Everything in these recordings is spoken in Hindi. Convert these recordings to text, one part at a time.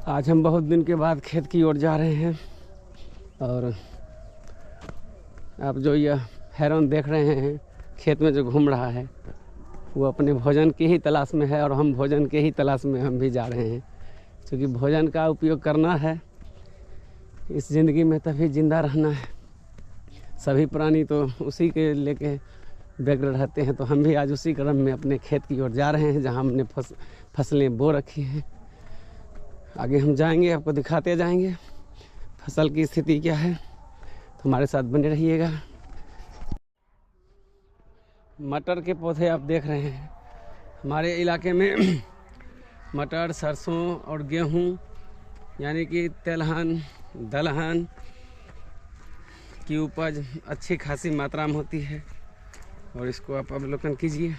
आज हम बहुत दिन के बाद खेत की ओर जा रहे हैं और आप जो यह हेरन देख रहे हैं खेत में जो घूम रहा है वो अपने भोजन की ही तलाश में है और हम भोजन के ही तलाश में हम भी जा रहे हैं, क्योंकि भोजन का उपयोग करना है इस ज़िंदगी में, तभी ज़िंदा रहना है। सभी प्राणी तो उसी के लेके व्यग्र रहते हैं, तो हम भी आज उसी क्रम में अपने खेत की ओर जा रहे हैं जहां हमने फसलें बो रखी हैं। आगे हम जाएंगे, आपको दिखाते जाएंगे फसल की स्थिति क्या है, तो हमारे साथ बने रहिएगा। मटर के पौधे आप देख रहे हैं हमारे इलाके में मटर, सरसों और गेहूं यानी कि तिलहन दलहन की उपज अच्छी खासी मात्रा में होती है और इसको आप अवलोकन कीजिए।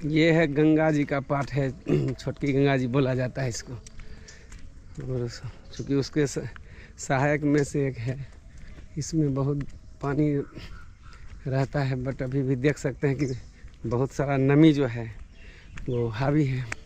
ये है गंगा जी का पाठ है, छोटकी गंगा जी बोला जाता है इसको, और चूँकि उसके सहायक में से एक है। इसमें बहुत पानी रहता है, बट अभी भी देख सकते हैं कि बहुत सारा नमी जो है वो हावी है।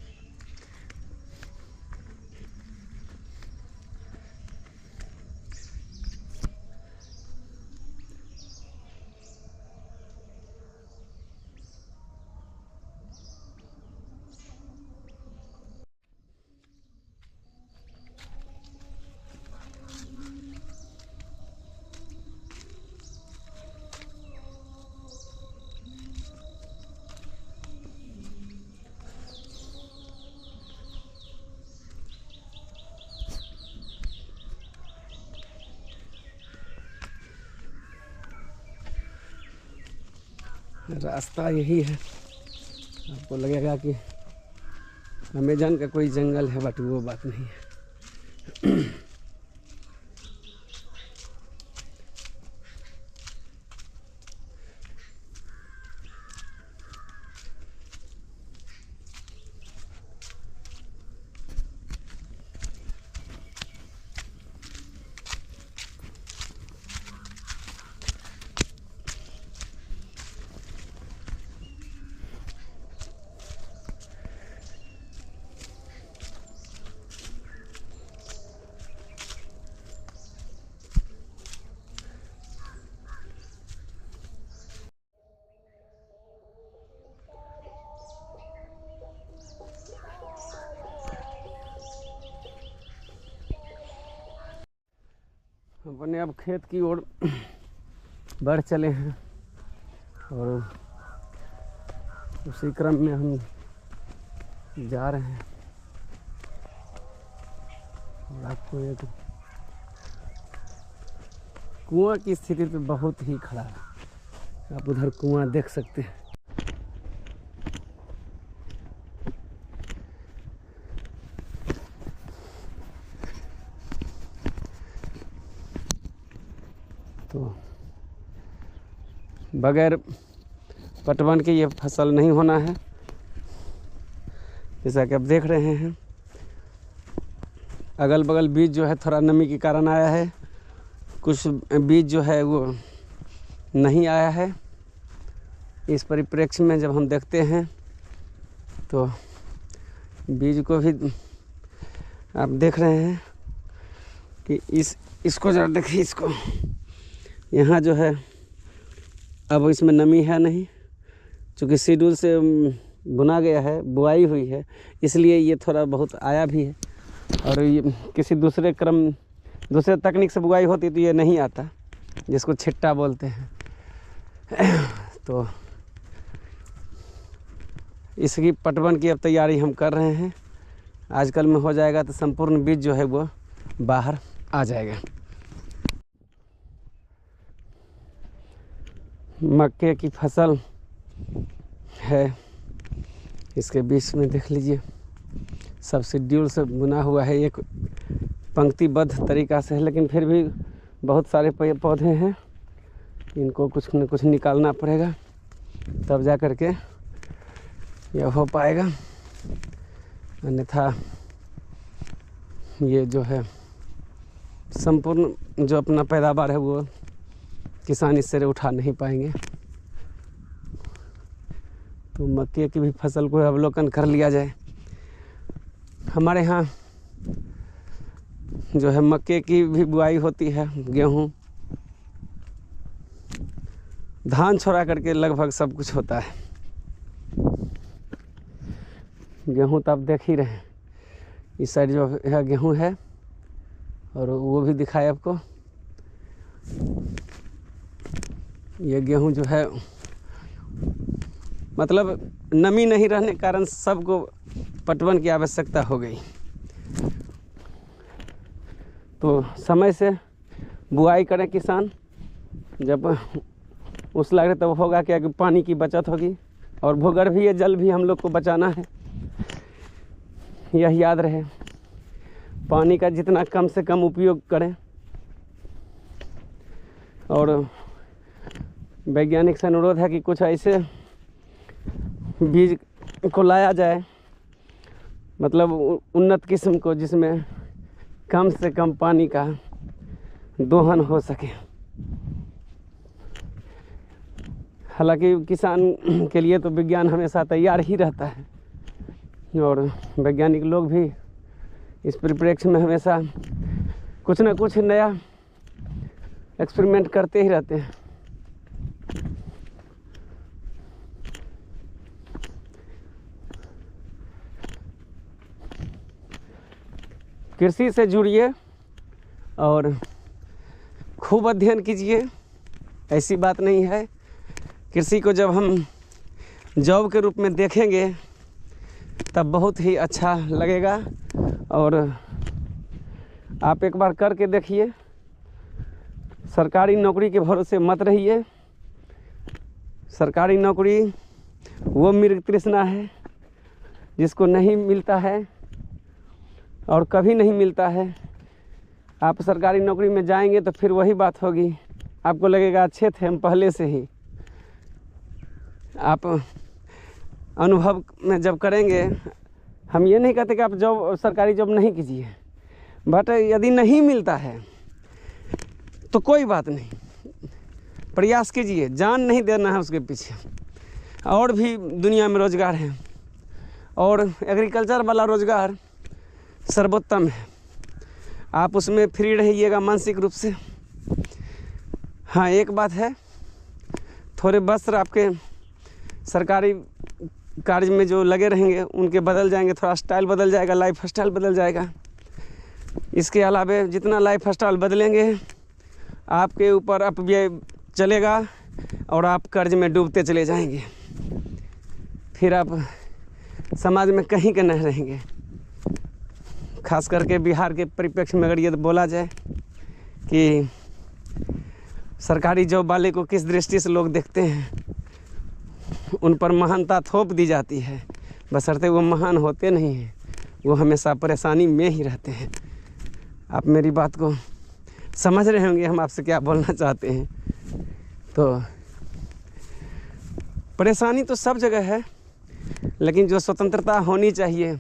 रास्ता यही है, आपको लगेगा कि अमेजन का कोई जंगल है, बट वो बात नहीं है। अपने अब खेत की ओर बढ़ चले हैं और उसी क्रम में हम जा रहे हैं। और आपको एक कुआं की स्थिति तो बहुत ही खराब है, आप उधर कुआं देख सकते हैं। तो बगैर पटवन के ये फसल नहीं होना है, जैसा कि आप देख रहे हैं। अगल बगल बीज जो है थोड़ा नमी के कारण आया है, कुछ बीज जो है वो नहीं आया है। इस परिप्रेक्ष्य में जब हम देखते हैं तो बीज को भी आप देख रहे हैं कि इसको जरा देखिए, इसको यहाँ जो है अब इसमें नमी है नहीं, चूँकि शेड्यूल से बुना गया है, बुआई हुई है, इसलिए ये थोड़ा बहुत आया भी है। और ये किसी दूसरे तकनीक से बुआई होती तो ये नहीं आता, जिसको छिट्टा बोलते हैं। तो इसकी पटवन की अब तैयारी हम कर रहे हैं। आजकल में हो जाएगा तो संपूर्ण बीज जो है वो बाहर आ जाएगा। मक्के की फसल है, इसके बीच में देख लीजिए सब शेड्यूल से बुना हुआ है, एक पंक्तिबद्ध तरीक़ा से है, लेकिन फिर भी बहुत सारे पौधे हैं, इनको कुछ न कुछ निकालना पड़ेगा, तब जा कर के यह हो पाएगा। अन्यथा ये जो है संपूर्ण जो अपना पैदावार है वो किसान इससे उठा नहीं पाएंगे। तो मक्के की भी फसल को अवलोकन कर लिया जाए। हमारे यहाँ जो है मक्के की भी बुआई होती है, गेहूँ, धान छोड़ा करके लगभग सब कुछ होता है। गेहूँ तो आप देख ही रहे हैं, इस साइड जो है गेहूँ है, और वो भी दिखाए आपको। ये गेहूँ जो है मतलब नमी नहीं रहने के कारण सबको पटवन की आवश्यकता हो गई। तो समय से बुआई करें किसान, जब उस लगे तब होगा क्या कि पानी की बचत होगी, और भूगर्भीय जल भी हम लोग को बचाना है, यह याद रहे। पानी का जितना कम से कम उपयोग करें, और वैज्ञानिक से अनुरोध है कि कुछ ऐसे बीज को लाया जाए, मतलब उन्नत किस्म को, जिसमें कम से कम पानी का दोहन हो सके। हालांकि किसान के लिए तो विज्ञान हमेशा तैयार ही रहता है, और वैज्ञानिक लोग भी इस परिप्रेक्ष्य में हमेशा कुछ न कुछ नया एक्सपेरिमेंट करते ही रहते हैं। कृषि से जुड़िए और खूब अध्ययन कीजिए, ऐसी बात नहीं है। कृषि को जब हम जॉब के रूप में देखेंगे तब बहुत ही अच्छा लगेगा, और आप एक बार करके देखिए। सरकारी नौकरी के भरोसे मत रहिए। सरकारी नौकरी वो मृग तृष्णा है जिसको नहीं मिलता है और कभी नहीं मिलता है। आप सरकारी नौकरी में जाएंगे तो फिर वही बात होगी, आपको लगेगा अच्छे थे हम पहले से ही। आप अनुभव में जब करेंगे, हम ये नहीं कहते कि आप जॉब, सरकारी जॉब नहीं कीजिए, बट यदि नहीं मिलता है तो कोई बात नहीं, प्रयास कीजिए, जान नहीं देना है उसके पीछे। और भी दुनिया में रोज़गार हैं, और एग्रीकल्चर वाला रोज़गार सर्वोत्तम है। आप उसमें फ्री रहिएगा मानसिक रूप से। हाँ, एक बात है, थोड़े वस्त्र आपके सरकारी कार्य में जो लगे रहेंगे उनके बदल जाएंगे, थोड़ा स्टाइल बदल जाएगा, लाइफ स्टाइल बदल जाएगा। इसके अलावा जितना लाइफ स्टाइल बदलेंगे आपके ऊपर अपव्यय चलेगा और आप कर्ज में डूबते चले जाएंगे, फिर आप समाज में कहीं के नहीं रहेंगे। खास करके बिहार के परिप्रेक्ष्य में अगर ये बोला जाए कि सरकारी जॉब वाले को किस दृष्टि से लोग देखते हैं, उन पर महानता थोप दी जाती है, बशर्ते वो महान होते नहीं हैं, वो हमेशा परेशानी में ही रहते हैं। आप मेरी बात को समझ रहे होंगे हम आपसे क्या बोलना चाहते हैं। तो परेशानी तो सब जगह है, लेकिन जो स्वतंत्रता होनी चाहिए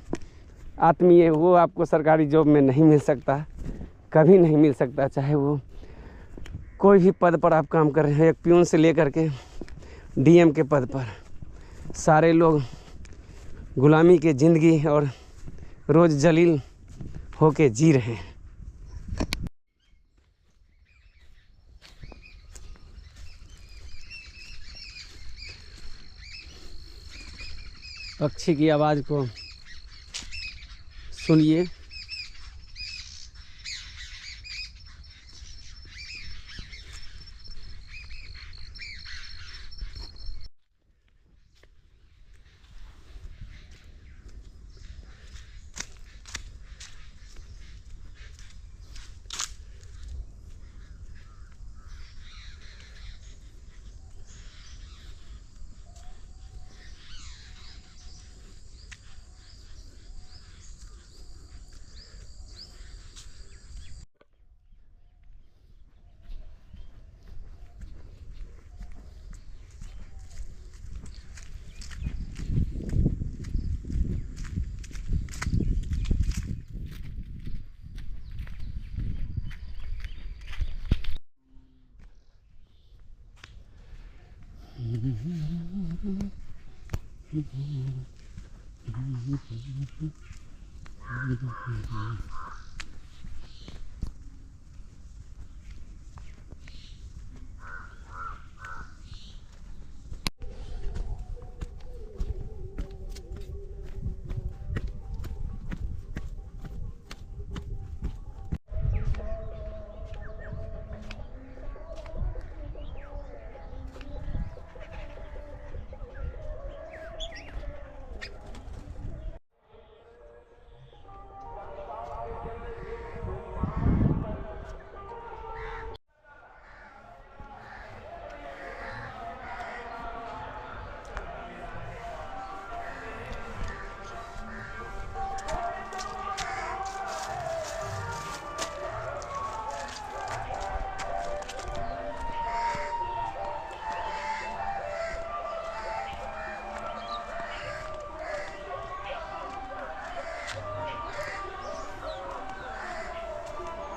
आत्मीय, वो आपको सरकारी जॉब में नहीं मिल सकता, कभी नहीं मिल सकता। चाहे वो कोई भी पद पर आप काम कर रहे हैं, एक पियून से लेकर के डीएम के पद पर, सारे लोग गुलामी की ज़िंदगी और रोज़ जलील होके जी रहे हैं। पक्षी की आवाज़ को सुनिए।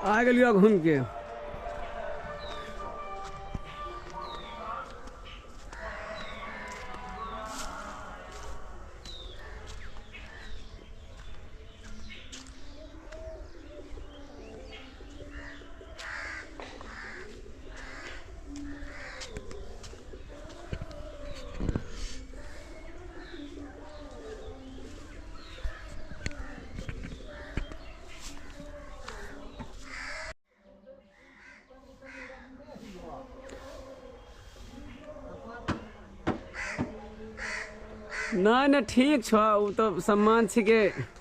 आ गलियो घूम के। नहीं नहीं ठीक छो, वो तो सम्मान छिके।